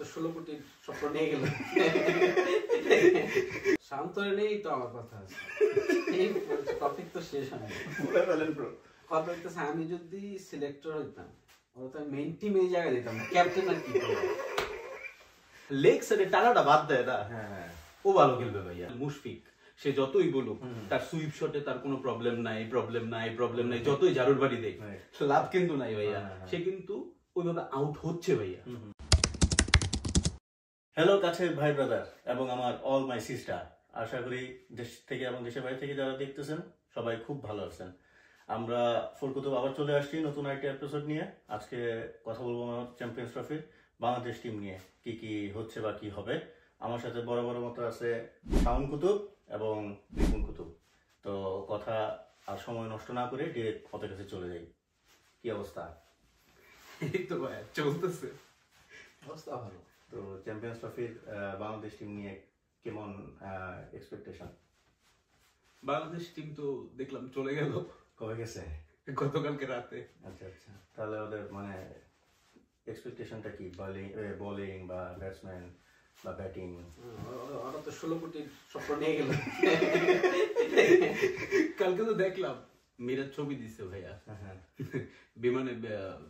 তো 16 কোটির স্বপ্ন নিয়ে গেল। শান্তরে নেই তো আমার কথা আছে, এই টপিক তো শেষ হয় না। কথা হইতেছে আমি যদি সিলেক্টর হইতাম ওরা তো মেইন টিমে এই জায়গায় দিতাম না, ক্যাপ্টেন আর কি করবো। লেগ সাইডে টানাটা বাদ দেয় না। হ্যাঁ, ও ভালো খেলবে ভাইয়া। মুশফিক সে যতই বলুক তার সুইপ শটে তার কোনো প্রবলেম নাই, যতই ঝাড়ুর বাড়ি দেয় লাভ কিন্তু নাই ভাইয়া। সে কিন্তু ওইভাবে আউট হচ্ছে ভাইয়া। হ্যালো কাছের ভাই ব্রাদার এবং আমার অল মাই সিস্টার, আশা করি দেশ থেকে এবং দেশের বাইরে থেকে যারা দেখতেছেন সবাই খুব ভালো আছেন। আমরা ফোরকুতুব আবার চলে আসছি নতুন আরেকটি এপিসোড নিয়ে। আজকে কথা বলবো আমার চ্যাম্পিয়ন্স ট্রফির বাংলাদেশ টিম নিয়ে, কি কি হচ্ছে বা কি হবে। আমার সাথে বড় বড় মতো আছে শাওন কুতুব এবং বিপুল কুতুব। তো কথা আর সময় নষ্ট না করে ডিরেক্ট ওদের কাছে চলে যাই। কি অবস্থা? এই তো ভাই চলতেছে, অবস্থা ভালো। তো চ্যাম্পিয়ন্স ট্রফির বাংলাদেশ টিম নিয়ে কেমন এক্সপেকটেশন? বাংলাদেশ টিম তো দেখলাম চলে গেল, কবে গেছে? গতকালকে রাতে। আচ্ছা আচ্ছা, তাহলে ওদের মানে এক্সপেকটেশনটা কি? বোলিং বা ব্যাটসম্যান বা ব্যাটিং? ওরা তো 16 কোটির স্বপ্ন নিয়ে গেল। কালকে তো দেখলাম মিরাজ ছবি দিছে ভাইয়া, বিমানে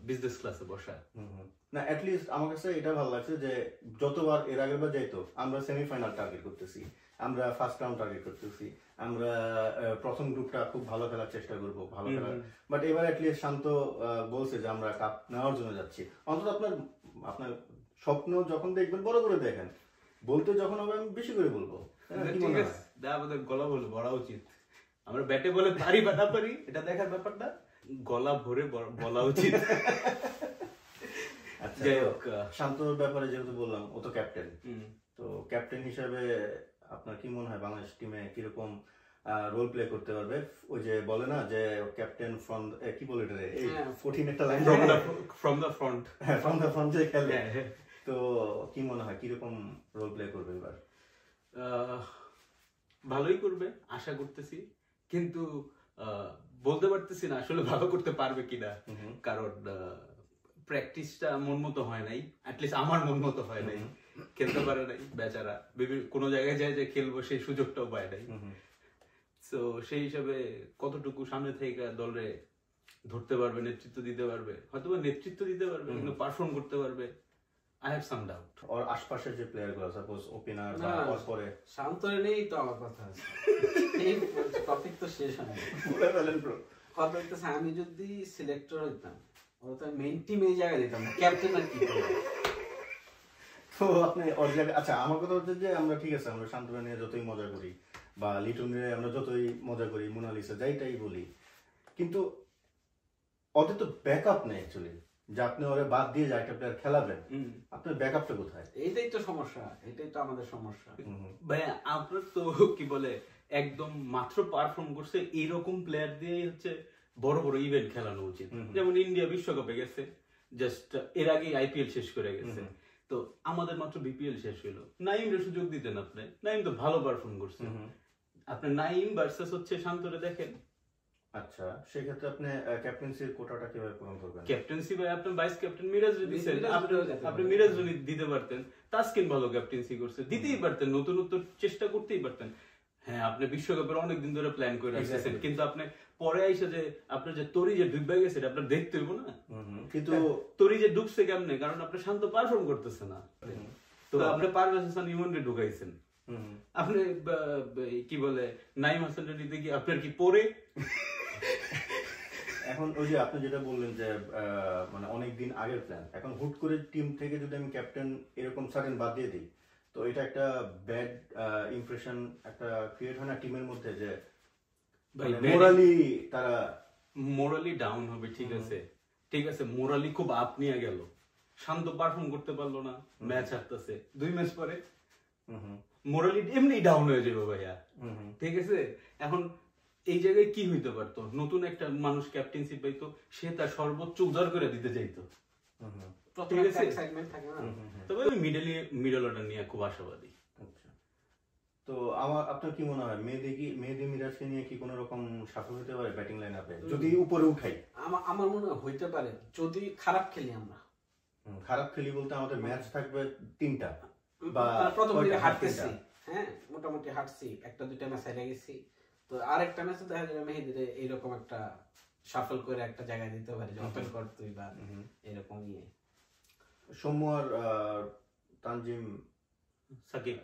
বিজনেস ক্লাসে বসা। না, অ্যাটলিস্ট আমার কাছে এটা ভালো লাগছে যে যতবার এর আগের বার যাইতো আমরা সেমিফাইনাল টার্গেট করতেছি, আমরা ফার্স্ট রাউন্ড টার্গেট করতেছি, আমরা প্রথম গ্রুপটা খুব ভালো খেলার চেষ্টা করবো, ভালো খেলার। বাট এবার অ্যাটলিস্ট শান্ত বলছে যে আমরা কাপ নেওয়ার জন্য যাচ্ছি। অন্তত আপনার স্বপ্ন যখন দেখবেন বড় করে দেখেন, বলতে যখন হবে আমি বেশি করে বলবো। ঠিক আছে, আমাদের গলা বলে বলা উচিত। আমরা ব্যাটে বলে পারি বা না পারি এটা দেখার ব্যাপারটা, গলা ভরে বলা উচিত। যাই হোক, শান্তর ব্যাপারে যেহেতু বললাম, ও তো ক্যাপ্টেন। তো ক্যাপ্টেন হিসেবে আপনার কি মনে হয় বাংলাদেশ টিমে কিরকম রোল প্লে করতে পারবে? ওই যে বলে না যে ক্যাপ্টেন ফ্রম কি বলে এটা, এই 14 একটা লাইন, ফ্রম দ্য ফ্রন্ট। হ্যাঁ, ফ্রম দ্য ফ্রন্ট যে খেলে। তো কি মনে হয় কিরকম রোল প্লে করবে এবার? ভালোই করবে আশা করতেছি, কিন্তু বলতে পারতেছি না আসলে ভালো করতে পারবে কিনা, কারণ প্র্যাকটিসটা মন মতো হয় নাই, অ্যাটলিস্ট আমার মন মতো হয় নাই, খেলতে পারে নাই বেচারা। কোনো জায়গায় যায় যে খেলবো সেই সুযোগটাও পায় নাই। তো সেই হিসাবে কতটুকু সামনে থেকে দলে ধরতে পারবে, নেতৃত্ব দিতে পারবে, হয়তো নেতৃত্ব দিতে পারবে, কিন্তু পারফর্ম করতে পারবে, I have some doubt. ওর আশপাশের যে প্লেয়ারগুলো, সাপোজ ওপেনার বা ওর পরে শান্তরে নেই তো আমার কথা আছে, এই টপিক তো শেষ হয় না। কথা হইতেছে আমি যদি সিলেক্টর হইতাম ওরা তো মেইন টিমে এই জায়গায় দিতাম না, ক্যাপ্টেন আর কি করবো। তো আপনি ওর জায়গায়, আচ্ছা আমার কথা হচ্ছে যে আমরা ঠিক আছে, আমরা শান্তরা নিয়ে যতই মজা করি বা লিটন নিয়ে আমরা যতই মজা করি, মোনালিসা যাইটাই বলি, কিন্তু ওদের তো ব্যাকআপ নেই অ্যাকচুয়ালি, যে আপনি ওরা বাদ দিয়ে যে একটা প্লেয়ার খেলাবেন, আপনার ব্যাকআপটা কোথায়? এইটাই তো সমস্যা, এটাই তো আমাদের সমস্যা ভাইয়া। আপনার তো কি বলে একদম মাত্র পারফর্ম করছে এরকম প্লেয়ার দিয়ে হচ্ছে বড় বড় ইভেন্ট খেলানো উচিত। যেমন ইন্ডিয়া বিশ্বকাপে গেছে, জাস্ট এর আগে আইপিএল শেষ করে গেছে, তো আমাদের মাত্র বিপিএল শেষ হলো, নাইমরে সুযোগ দিতেন আপনি। নাইম তো ভালো পারফর্ম করছে, আপনি নাইম ভার্সেস হচ্ছে শান্তরে দেখেন। আচ্ছা, সেক্ষেত্রে আপনি ক্যাপ্টেন্সির কোটাটা কিভাবে পূরণ করবেন? ক্যাপ্টেন্সি ভাই আপনি ভাইস ক্যাপ্টেন মিরাজ যদি আপনি মিরাজ যদি দিতে পারতেন, তাসকিন ভালো ক্যাপ্টেন্সি করছে, দিতেই পারতেন, নতুনত্ব চেষ্টা করতেই পারতেন। হ্যাঁ, আপনি বিশ্বকাপের অনেকদিন ধরে প্ল্যান করে আসছেন, কিন্তু আপনি পরে আইসা যে আপনার যে তরি যে ডুববে গেছে এটা আপনার দেখতে হইব না। কিন্তু তরি যে ডুবছে কেমনে, কারণ আপনি শান্ত পারফর্ম করতেছে না, তো আপনি পারভেজ হাসান ইমনকে ঢুকাইছেন। আপনি কি বলে নাইম হাসান রেডি কি আপনার কি পরে এখন ওই যে আপনি যেটা বললেন যে মানে অনেকদিন আগের প্ল্যান, এখন হুট করে টিম থেকে যদি আমি ক্যাপ্টেন এরকম সাডেন বাদ দিয়ে দিই, তো এটা একটা ব্যাড ইমপ্রেশন একটা ক্রিয়েট হয় না টিমের মধ্যে, যে মোরালি তারা মোরালি ডাউন হবে। ঠিক আছে, ঠিক আছে, মোরালি খুব আপ নিয়ে গেল, শান্ত পারফর্ম করতে পারলো না, ম্যাচ হারতেছে, 2 ম্যাচ পরে মোরালি এমনি ডাউন হয়ে যাবে ভাইয়া। ঠিক আছে, এখন এই জায়গায় কি হইতে পারতো, নতুন একটা মানুষ ক্যাপ্টেন্সি পাইতো, সে তার সর্বোচ্চ উজাড় করে দিতে চাইতো। তবে আমি মিডল অর্ডার নিয়ে খুব আশাবাদী। তো আপনার কি মনে হয় মেহেদী মিরাজকে নিয়ে কি কোনো রকম সাফল্য হতে পারে ব্যাটিং লাইন আপে যদি উপরে উঠাই? আমার মনে হয় হইতে পারে যদি খারাপ খেলি আমরা, খারাপ খেলি বলতে আমাদের ম্যাচ থাকবে 3টা বা প্রথম দিকে হাঁটতেছি, হ্যাঁ মোটামুটি হাঁটছি, 1-2টা ম্যাচ হেরে গেছি, তো আরেকটা ম্যাচে দেখা যাবে মেহেদিরে এইরকম একটা শাফল করে একটা জায়গায় দিতে পারে যে ওপেন কর তুই বা এরকম ইয়ে। সৌম্য আর তানজিম সাকিব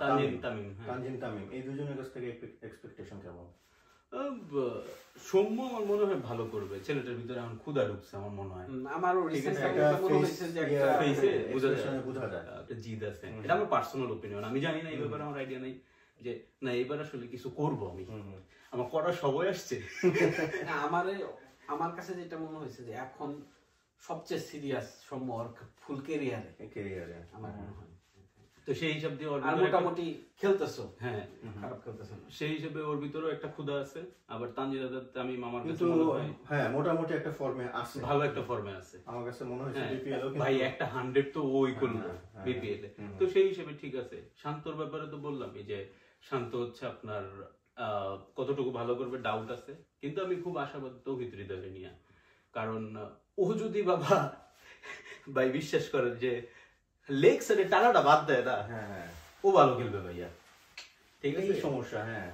তানজিম তামিম এই দুজনের কাছ থেকে এক্সপেকটেশন কেমন? সৌম্য আমার মনে হয় ভালো করবে, ছেলেটার ভিতরে এখন ক্ষুধা ঢুকছে আমার মনে হয়, আমারও বোঝা যায় একটা জিদ আছে। এটা আমার পার্সোনাল ওপিনিয়ন, আমি জানি না এই ব্যাপারে, আমার আইডিয়া নেই যে না এবার আসলে কিছু করব আমি, আমার করার সময় আসছে। আমার কাছে যেটা মনে হয়েছে যে এখন সবচেয়ে সিরিয়াস সৌম্য ফুল ক্যারিয়ারে আমার মনে হয়, তো সেই হিসাব দিয়ে মোটামুটি খেলতেছো, হ্যাঁ খারাপ খেলতেছো, সেই হিসেবে ওর ভিতরেও একটা ক্ষুধা আছে। আবার তানজিদ তামিম আমার কাছে হ্যাঁ মোটামুটি একটা ফর্মে আছে, ভালো একটা ফর্মে আছে আমার কাছে মনে হচ্ছে বিপিএল ভাই একটা 100 তো ওই করলো বিপিএল এ, তো সেই হিসেবে ঠিক আছে। শান্তর ব্যাপারে তো বললামই যে শান্ত হচ্ছে আপনার কতটুকু ভালো করবে ডাউট আছে, কিন্তু আমি খুব আশাবাদী তৌহিদ হৃদয়কে নিয়ে, কারণ ও যদি বাবা ভাই বিশ্বাস করেন যে লেগ সাইডে টানাটা বাদ দেয় না, ও ভালো খেলবে ভাইয়া, ঠিক আছে সমস্যা। হ্যাঁ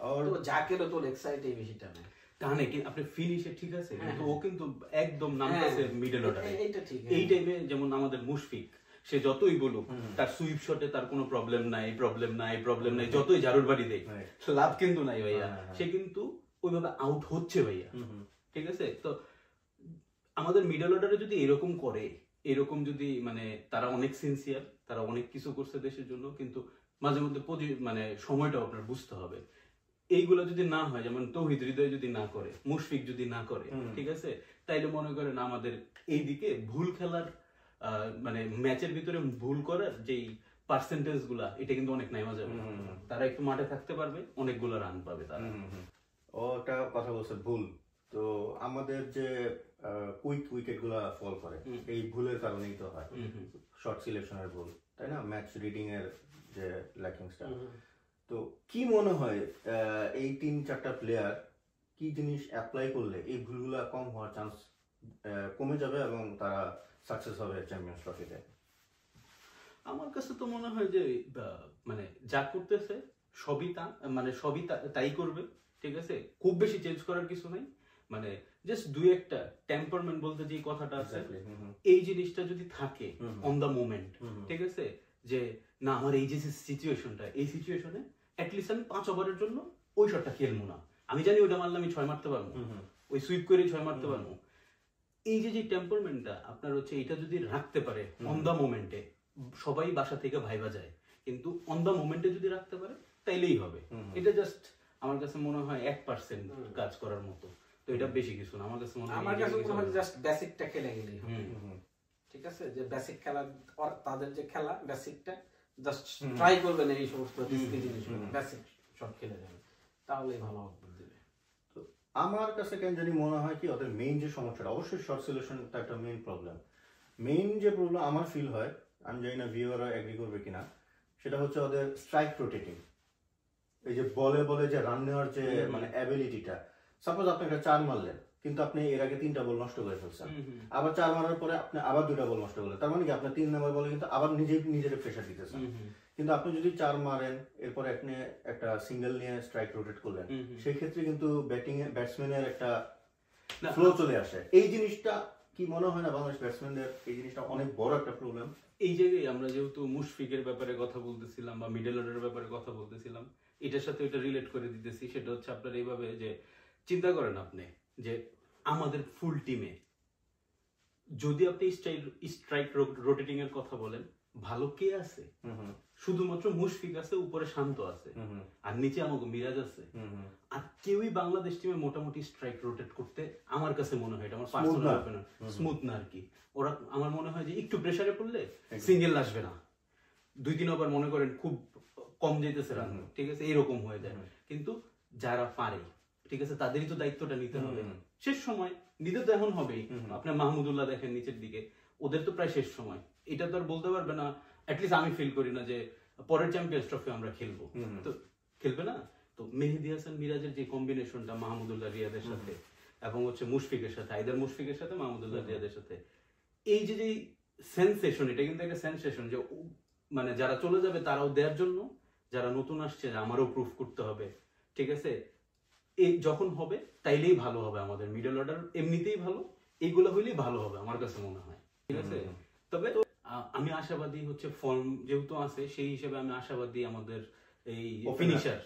আর জাকেরও তো লেগ সাইডে বেশি টানে টানে, কিন্তু আপনি ফিনিশে ঠিক আছে, কিন্তু ও কিন্তু একদম নামতেছে মিডল অর্ডারে এই টাইমে। যেমন আমাদের মুশফিক, সে যতই বলুক তার সুইপ শটে তার কোনো প্রবলেম নাই, যতই ঝাড়ুর বাড়ি দেয় লাভ কিন্তু নাই ভাইয়া, সে কিন্তু ওইভাবে আউট হচ্ছে ভাইয়া, ঠিক আছে। তো আমাদের মিডল অর্ডারে যদি এরকম করে, এরকম যদি মানে তারা অনেক সিনসিয়ার, তারা অনেক কিছু করছে দেশের জন্য, কিন্তু মাঝে মধ্যে মানে সময়টাও আপনার বুঝতে হবে। এইগুলো যদি না হয়, যেমন তৌহিদ হৃদয় যদি না করে, মুশফিক যদি না করে, ঠিক আছে, তাইলে মনে করেন আমাদের এইদিকে ভুল খেলার মানে ম্যাচের ভিতরে ভুল করার যেই পার্সেন্টেজ গুলা, এটা কিন্তু অনেক নেওয়া যাবে। তারা একটু মাঠে থাকতে পারবে, অনেকগুলো রান পাবে তারা। ও একটা কথা বলছে ভুল, তো আমাদের যে কুইক উইকেট গুলা ফল করে এই ভুলের কারণেই তো হয়, শর্ট সিলেকশনের ভুল, তাই না, ম্যাচ রিডিং এর যে ল্যাকিংসটা। তো কি মনে হয় এই 3-4টা প্লেয়ার কি জিনিস অ্যাপ্লাই করলে এই ভুলগুলা কম হওয়ার চান্স কমে যাবে এবং তারা সাকসেস হবে চ্যাম্পিয়ন্স ট্রফিতে? আমার কাছে তো মনে হয় যে মানে যা করতেছে সবই তাই করবে, ঠিক আছে, খুব বেশি চেঞ্জ করার কিছু নাই, মানে জাস্ট 2-1টা টেম্পারমেন্ট বলতে যে কথাটা আছে, এই জিনিসটা যদি থাকে অন দা মোমেন্ট, ঠিক আছে, যে না আমার এই যে সিচুয়েশনটা, এই সিচুয়েশনে অ্যাটলিস্ট আমি 5 ওভারের জন্য ওই শটটা খেলবো না, আমি জানি ওইটা মারলে আমি 6 মারতে পারবো, ওই সুইপ করে 6 মারতে পারবো। এই যে টেম্পারমেন্টটা আপনার হচ্ছে, এটা যদি রাখতে পারে অন দা মোমেন্টে, সবাই বাসা থেকে ভাইবা যায়, কিন্তু অন দা মোমেন্টে যদি রাখতে পারে তাইলেই হবে। এটা জাস্ট আমার কাছে মনে হয় 1% কাজ করার মতো, তো এটা বেশি কিছু না আমার কাছে মনে হয়, জাস্ট বেসিকটা খেলে গেলেই হবে, ঠিক আছে, যে বেসিক খেলা তাদের যে খেলা বেসিকটা জাস্ট ট্রাই করবেন, এই সমস্ত জিনিসগুলো বেসিক শট খেলে যাবে, তাহলেই ভালো হবে। তো আমার কাছে কেন জানি মনে হয় কি ওদের মেইন যে সমস্যাটা, অবশ্যই শর্ট সিলেকশনটা একটা মেইন প্রবলেম, মেইন যে প্রবলেম আমার ফিল হয়, আমি জানি না ভিউয়াররা এগ্রি করবে কিনা, সেটা হচ্ছে ওদের স্ট্রাইক রোটেটিং, এই যে বলে বলে যে রান নেওয়ার যে মানে অ্যাবিলিটিটা। সাপোজ আপনি একটা 4 মারলেন, কিন্তু আপনি এর আগে 3টা বল নষ্ট করে ফেলছেন, আবার 4 মারার পরে আপনি আবার 2টা বল নষ্ট করলেন, তার মানে কি আপনার 3 নম্বর বলে কিন্তু আবার নিজের প্রেশার দিতেছেন। কিন্তু আপনি যদি 4 মারেন, এরপর আপনি একটা সিঙ্গেল নিয়ে স্ট্রাইক রোটেট করলেন, সেই ক্ষেত্রে কিন্তু ব্যাটসম্যানের একটা ফ্লো চলে আসে। এই জিনিসটা কি মনে হয় না বাংলাদেশ ব্যাটসম্যানদের এই জিনিসটা অনেক বড় একটা প্রবলেম? এই জায়গায় আমরা যেহেতু মুশফিকের ব্যাপারে কথা বলতেছিলাম বা মিডল অর্ডারের ব্যাপারে কথা বলতেছিলাম, এটার সাথে এটা রিলেট করে দিতেছি। সেটা হচ্ছে আপনার এইভাবে যে চিন্তা করেন আপনি যে আমাদের ফুল টিমে যদি আপনি স্ট্রাইক রোটেটিং এর কথা বলেন, ভালো কে আছে? শুধুমাত্র মুশফিক আছে, উপরে শান্ত আছে, আর নিচে আমাকে মিরাজ আছে, আর কেউই বাংলাদেশ টিমে মোটামুটি স্ট্রাইক রোটেট করতে আমার কাছে মনে হয়, এটা আমার পার্সোনাল অপিনিয়ন, স্মুথ না আর কি। ওরা আমার মনে হয় যে একটু প্রেসারে পড়লে সিঙ্গেল আসবে না, 2-3 ওভার মনে করেন খুব কম যেতেছে রান, ঠিক আছে, এরকম হয়ে যায়। কিন্তু যারা পারে, ঠিক আছে, তাদেরই তো দায়িত্বটা নিতে হবে শেষ সময়, নিতে তো এখন হবেই। আপনার মাহমুদুল্লাহ দেখেন নিচের দিকে, ওদের তো প্রায় শেষ সময়, এটা তো আর বলতে পারবে না, অ্যাটলিস্ট আমি ফিল করি না যে পরের চ্যাম্পিয়ন্স ট্রফি আমরা খেলবো, তো খেলবে না। তো মেহেদী হাসান মিরাজের যে কম্বিনেশনটা মাহমুদুল্লাহ রিয়াদের সাথে এবং হচ্ছে মুশফিকের সাথে, আইদার মুশফিকের সাথে মাহমুদুল্লাহ রিয়াদের সাথে, এই যে সেন্সেশন, এটা কিন্তু একটা সেন্সেশন যে মানে যারা চলে যাবে তারাও দেওয়ার জন্য, যারা নতুন আসছে আমারও প্রুফ করতে হবে, ঠিক আছে, এই যখন হবে তাইলেই ভালো হবে। আমাদের মিডল অর্ডার এমনিতেই ভালো, এইগুলো হইলেই ভালো হবে আমার কাছে মনে হয়, ঠিক আছে। তবে আমি আশাবাদী হচ্ছে ফর্ম যেহেতু আছে সেই হিসেবে আমি আশাবাদী আমাদের এই ফিনিশার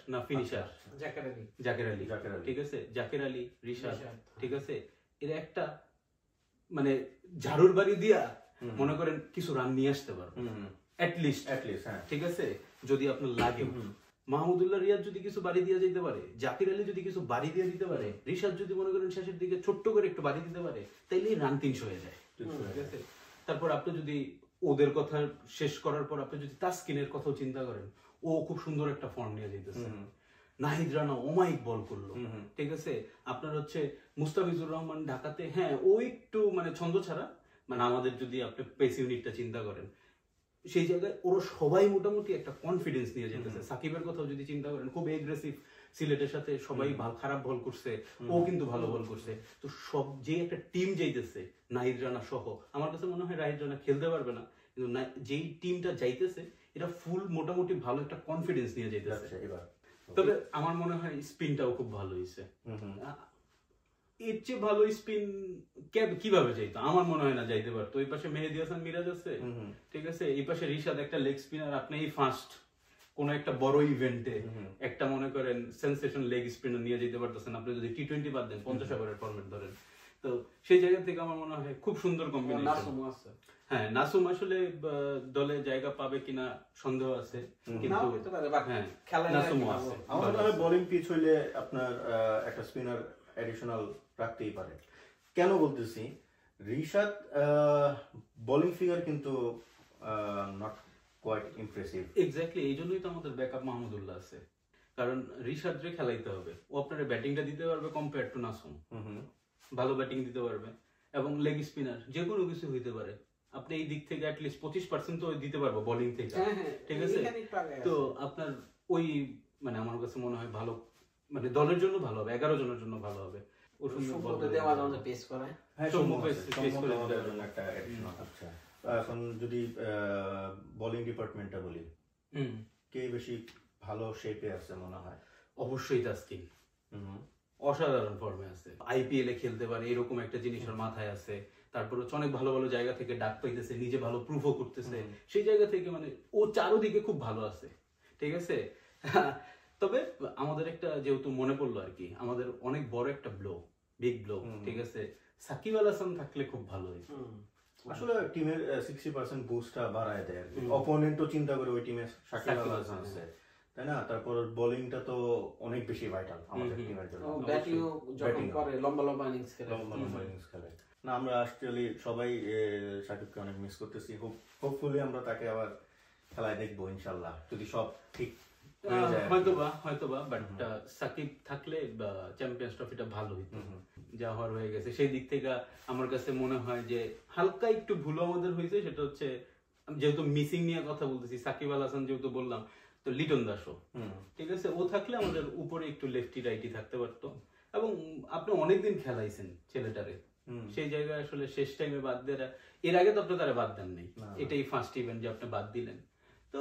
জাকের আলী, ঠিক আছে, জাকের আলী, রিশাদ, ঠিক আছে, এরা একটা মানে ঝাড়ুর বাড়ি দিয়া মনে করেন কিছু রান নিয়ে আসতে পারবে অ্যাটলিস্ট, ঠিক আছে, যদি আপনার লাগে। মাহমুদুল্লাহ রিয়াদ যদি কিছু বাড়ি দিয়ে যেতে পারে, জাকির আলী যদি কিছু বাড়ি দিয়ে দিতে পারে, রিশাদ যদি মনে করেন শেষের দিকে ছোট্ট করে একটু বাড়ি দিতে পারে, তাইলেই রান 300 হয়ে যায়, ঠিক আছে। তারপর আপনি যদি ওদের কথা শেষ করার পর আপনি যদি তাসকিনের কথাও চিন্তা করেন, ও খুব সুন্দর একটা ফর্ম নিয়ে যেতেছে। নাহিদ রানা অমায়িক বল করলো, ঠিক আছে। আপনার হচ্ছে মুস্তাফিজুর রহমান ঢাকাতে, হ্যাঁ ও একটু মানে ছন্দ ছাড়া, মানে আমাদের যদি আপনি পেস ইউনিটটা চিন্তা করেন সেই জায়গায় ওরা সবাই মোটামুটি একটা কনফিডেন্স নিয়ে যেতেছে। সাকিবের কথাও যদি চিন্তা করেন, খুব এগ্রেসিভ সিলেটের সাথে সবাই খারাপ বল করছে, ও কিন্তু ভালো বল করছে। তো সব যে একটা টিম যাইতেছে নাহিদ রানা সহ, আমার কাছে মনে হয় নাহিদ রানা খেলতে পারবে না, কিন্তু যেই টিমটা যাইতেছে এটা ফুল মোটামুটি ভালো একটা কনফিডেন্স নিয়ে যাইতেছে এবার। তবে আমার মনে হয় স্পিনটাও খুব ভালো হয়েছে, এর চেয়ে ভালো স্পিন কিভাবে যাইতো আমার মনে হয় না যাইতে পারতো। ওই পাশে মেহেদী হাসান মিরাজ আছে, ঠিক আছে, এই পাশে রিশাদ একটা লেগ স্পিনার। আপনি এই ফার্স্ট কোন একটা বড় ইভেন্টে একটা মনে করেন সেন্সেশন লেগ স্পিনার নিয়ে যেতে পারতেছেন, আপনি যদি টি-20 বাদ দেন 50 ওভারের ফরম্যাট ধরেন। তো সেই জায়গা থেকে আমার মনে হয় খুব সুন্দর কম্বিনেশন। হ্যাঁ, নাসুম আসলে দলে জায়গা পাবে কিনা সন্দেহ আছে, কিন্তু হ্যাঁ নাসুমও আছে। আমার মনে হয় বোলিং পিচ হইলে আপনার একটা স্পিনার এডিশনাল রাখতেই পারে। কেন বলতেছি, রিশাদ বোলিং ফিগার কিন্তু নট কোয়াইট ইমপ্রেসিভ। এক্স্যাক্টলি, এই জন্যই তো আমাদের ব্যাকআপ মাহমুদুল্লাহ আছে, কারণ রিশাদরে খেলাইতে হবে। ও আপনার ব্যাটিংটা দিতে পারবে কম্পেয়ার টু নাসুম, ভালো ব্যাটিং দিতে পারবে, এবং লেগ স্পিনার যে কোনো কিছু হইতে পারে। আপনি এই দিক থেকে অ্যাটলিস্ট 25% তো দিতে পারবো বোলিং থেকে, ঠিক আছে। তো আপনার ওই মানে আমার কাছে মনে হয় ভালো, মানে দলের জন্য ভালো হবে, 11 জনের জন্য ভালো হবে। ও সুন্দর বল দেওয়া যাবে, পেস করে, হ্যাঁ পেস করে দেওয়ার জন্য একটা এডিশনাল। আচ্ছা, এখন যদি বোলিং ডিপার্টমেন্টটা বলি, কে বেশি ভালো শেপে আছে মনে হয়? অবশ্যই তাসকিন, অসাধারণ ফর্মে আছে, আইপিএল এ খেলতে পারে এরকম একটা জিনিসের মাথায় আছে। তারপর হচ্ছে অনেক ভালো ভালো জায়গা থেকে ডাক পাইতেছে, নিজে ভালো প্রুফও করতেছে, সেই জায়গা থেকে মানে ও চারোদিকে খুব ভালো আছে, ঠিক আছে। তবে আমাদের একটা যেহেতু মনে পড়লো আর কি, আমাদের অনেক বড় একটা বিগ ব্লো, ঠিক আছে, সাকিব আল হাসান থাকলে খুব ভালো হইতো। আসলে টিমের 60% বুস্টটা বাড়ায় দেয় আর কি। অপোনেন্টও চিন্তা করে ওই টিমে সাকিব আল হাসান আছে, তাই না? তারপর বোলিংটা তো অনেক বেশি ভাইটাল আমাদের টিমের জন্য। ব্যাটিংও যখন করে লম্বা লম্বা ইনিংস খেলে। না, আমরা অ্যাকচুয়ালি সবাই সাকিবকে অনেক মিস করতেছি। হোপফুলি আমরা তাকে আবার খেলায় দেখবো ইনশাআল্লাহ, যদি সব ঠিক হয়ে যায়। হয়তোবা বাট সাকিব থাকলে চ্যাম্পিয়ন্স ট্রফিটা ভালো হইতো, যা হওয়ার হয়ে গেছে। সেই দিক থেকে আমার কাছে মনে হয় যে হালকা একটু ভুল আমাদের হয়েছে, সেটা হচ্ছে যেহেতু মিসিং নিয়ে কথা বলতেছি, সাকিব আল হাসান যেহেতু বললাম, তো লিটন দাসও, ঠিক আছে, ও থাকলে আমাদের উপরে একটু লেফটি রাইটি থাকতে পারতো। এবং আপনি অনেকদিন খেলাইছেন ছেলেটারে, সেই জায়গায় আসলে শেষ টাইমে বাদ দেওয়া, এর আগে তো আপনি তারা বাদ দেন নাই, এটাই ফার্স্ট ইভেন্ট যে আপনি বাদ দিলেন। তো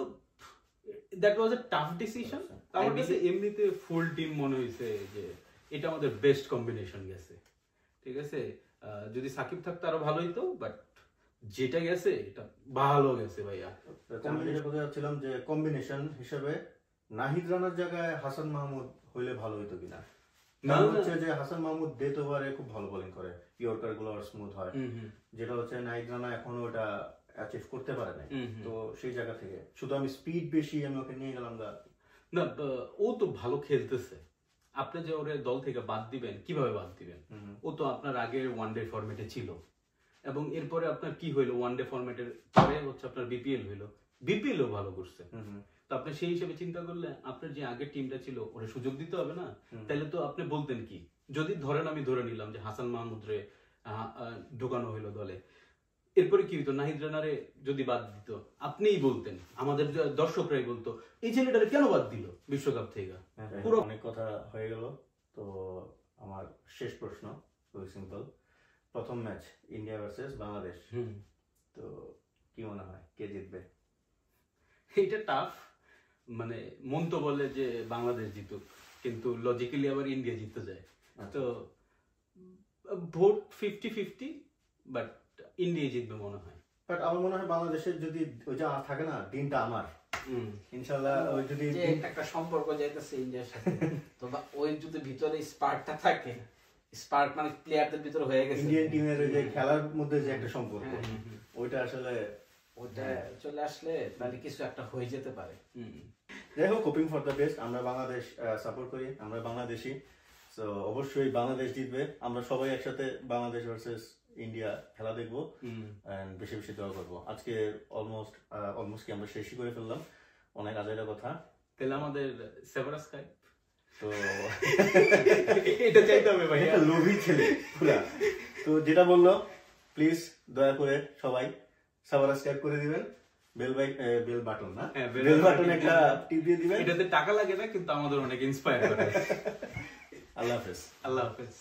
that was a tough decision. আমার কাছে এমনিতে ফুল টিম মনে হয়েছে যে এটা আমাদের বেস্ট কম্বিনেশন গেছে, ঠিক আছে। যদি সাকিব থাকতো আরো ভালো হইতো, বাট যেটা গেছে এটা ভালো গেছে ভাইয়া। আমি যেটা বলতে চাচ্ছিলাম যে কম্বিনেশন হিসেবে নাহিদ রানার জায়গায় হাসান মাহমুদ হইলে ভালো হইতো কিনা। হচ্ছে যে হাসান মাহমুদ ডেথ ওভারে খুব ভালো বোলিং করে, ইয়র্কার গুলো স্মুথ হয়, যেটা হচ্ছে নাহিদ রানা এখনো ওটা অ্যাচিভ করতে পারে না। তো সেই জায়গা থেকে শুধু আমি স্পিড বেশি আমি ওকে নিয়ে গেলাম না, ও তো ভালো খেলতেছে। আপনি যে ওরে দল থেকে বাদ দিবেন, কিভাবে বাদ দিবেন? ও তো আপনার আগের ওয়ানডে ফরম্যাটে ছিল, এবং এরপরে আপনার কি হইলো, ওয়ানডে ফরম্যাটের পরে হচ্ছে আপনার বিপিএল হইলো, বিপিএলও ভালো করছে। তো আপনি সেই হিসেবে চিন্তা করলে আপনার যে আগের টিমটা ছিল ওরে সুযোগ দিতে হবে না? তাহলে তো আপনি বলতেন কি, যদি ধরেন আমি ধরে নিলাম যে হাসান মাহমুদরে ঢোকানো হইলো দলে, এরপরে কি হইতো, নাহিদ রানারে যদি বাদ দিত, আপনিই বলতেন, আমাদের দর্শকরাই বলতো এই ছেলেটারে কেন বাদ দিল বিশ্বকাপ থেকে। পুরো অনেক কথা হয়ে গেল। তো আমার শেষ প্রশ্ন খুবই সিম্পল, প্রথম ম্যাচ ইন্ডিয়া ভার্সেস বাংলাদেশ, তো কি মনে হয় কে জিতবে? এটা টাফ, মানে মন তো বলে যে বাংলাদেশ জিতুক, কিন্তু লজিক্যালি আবার ইন্ডিয়া জিততে যায়। তো ভোট 50-50, বাট ইন্ডিয়া জিতবে মনে হয়। বাট আমার মনে হয় বাংলাদেশের যদি ওই যে থাকে না দিনটা আমার, ইনশাআল্লাহ ওই যদি একটা সম্পর্ক যাইতেছে ইন্ডিয়ার সাথে, তো ওই যদি ভিতরে স্পার্কটা থাকে, স্পার্ক মানে প্লেয়ারদের ভিতরে হয়ে গেছে, ইন্ডিয়ান টিমের ওই যে খেলার মধ্যে যে একটা সম্পর্ক, ওইটা আসলে ওইটা চলে আসলে তাহলে কিছু একটা হয়ে যেতে পারে। যাই হোক, হোপিং ফর দ্য বেস্ট। আমরা বাংলাদেশ সাপোর্ট করি, আমরা বাংলাদেশি, সো অবশ্যই বাংলাদেশ জিতবে। আমরা সবাই একসাথে বাংলাদেশ ভার্সেস ইন্ডিয়া খেলা দেখবো এন্ড বেশি বেশি দোয়া করবো। আজকে অলমোস্ট কি আমরা শেষই করে ফেললাম, অনেক আজাইরা কথা। তাহলে আমাদের সেভারাস স্কাইপ তো এটা চাইতে হবে ভাই, একটা লোভী ছেলে পুরা। তো যেটা বললো, প্লিজ দয়া করে সবাই সাবস্ক্রাইব করে দিবেন, বেল বাটন না, বেল বাটন একটা টিপ দিয়ে দিবেন। এটাতে টাকা লাগে না, কিন্তু আমাদের অনেক ইন্সপায়ার করে। আল্লাহ হাফেজ। আল্লাহ হাফেজ।